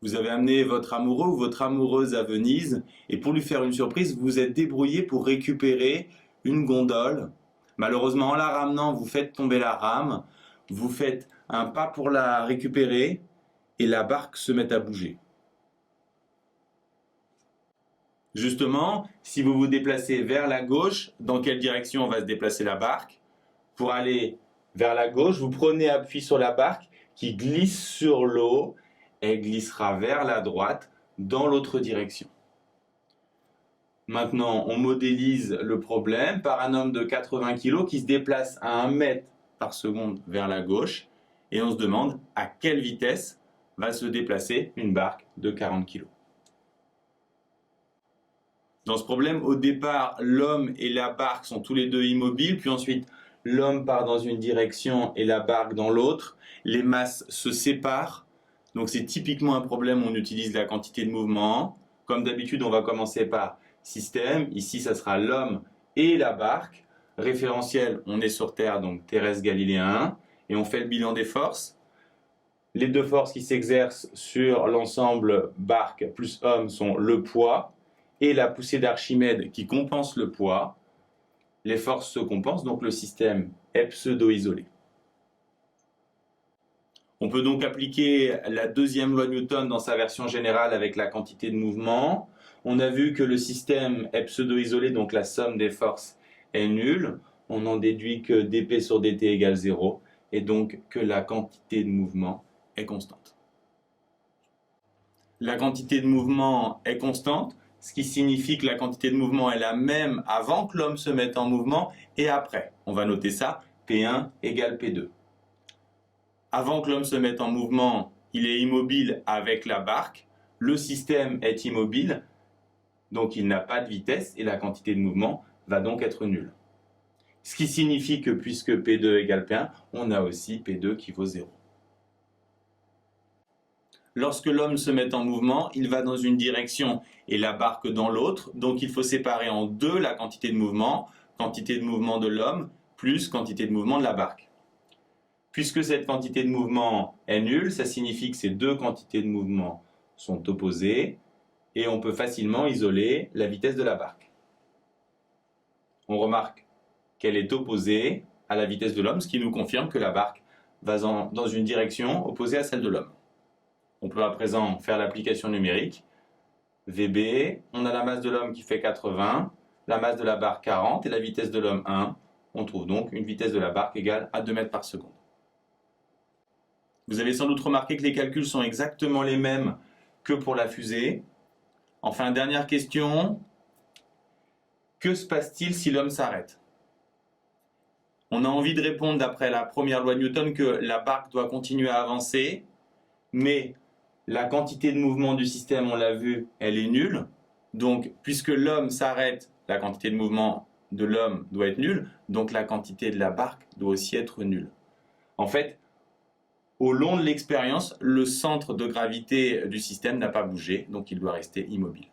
Vous avez amené votre amoureux ou votre amoureuse à Venise et pour lui faire une surprise, vous vous êtes débrouillé pour récupérer une gondole. Malheureusement, en la ramenant, vous faites tomber la rame, vous faites un pas pour la récupérer et la barque se met à bouger. Justement, si vous vous déplacez vers la gauche, dans quelle direction va se déplacer la barque? Pour aller vers la gauche, vous prenez appui sur la barque qui glisse sur l'eau. Elle glissera vers la droite dans l'autre direction. Maintenant, on modélise le problème par un homme de 80 kg qui se déplace à 1 mètre par seconde vers la gauche et on se demande à quelle vitesse va se déplacer une barque de 40 kg. Dans ce problème, au départ, l'homme et la barque sont tous les deux immobiles, puis ensuite l'homme part dans une direction et la barque dans l'autre. Les masses se séparent. Donc c'est typiquement un problème où on utilise la quantité de mouvement. Comme d'habitude, on va commencer par système. Ici, ça sera l'homme et la barque. Référentiel, on est sur Terre, donc terrestre galiléen. Et on fait le bilan des forces. Les deux forces qui s'exercent sur l'ensemble barque plus homme sont le poids et la poussée d'Archimède qui compense le poids. Les forces se compensent, donc le système est pseudo-isolé. On peut donc appliquer la deuxième loi de Newton dans sa version générale avec la quantité de mouvement. On a vu que le système est pseudo-isolé, donc la somme des forces est nulle. On en déduit que dp sur dt égale 0 et donc que la quantité de mouvement est constante. La quantité de mouvement est constante, ce qui signifie que la quantité de mouvement est la même avant que l'homme se mette en mouvement et après. On va noter ça, P1 égale P2. Avant que l'homme se mette en mouvement, il est immobile avec la barque, le système est immobile, donc il n'a pas de vitesse et la quantité de mouvement va donc être nulle. Ce qui signifie que puisque P2 égale P1, on a aussi P2 qui vaut 0. Lorsque l'homme se met en mouvement, il va dans une direction et la barque dans l'autre, donc il faut séparer en deux la quantité de mouvement de l'homme plus quantité de mouvement de la barque. Puisque cette quantité de mouvement est nulle, ça signifie que ces deux quantités de mouvement sont opposées et on peut facilement isoler la vitesse de la barque. On remarque qu'elle est opposée à la vitesse de l'homme, ce qui nous confirme que la barque va dans une direction opposée à celle de l'homme. On peut à présent faire l'application numérique. VB, on a la masse de l'homme qui fait 80, la masse de la barque 40 et la vitesse de l'homme 1. On trouve donc une vitesse de la barque égale à 2 mètres par seconde. Vous avez sans doute remarqué que les calculs sont exactement les mêmes que pour la fusée. Enfin, dernière question. Que se passe-t-il si l'homme s'arrête? On a envie de répondre d'après la première loi de Newton que la barque doit continuer à avancer, mais la quantité de mouvement du système, on l'a vu, elle est nulle. Donc, puisque l'homme s'arrête, la quantité de mouvement de l'homme doit être nulle, donc la quantité de la barque doit aussi être nulle. En fait, au long de l'expérience, le centre de gravité du système n'a pas bougé, donc il doit rester immobile.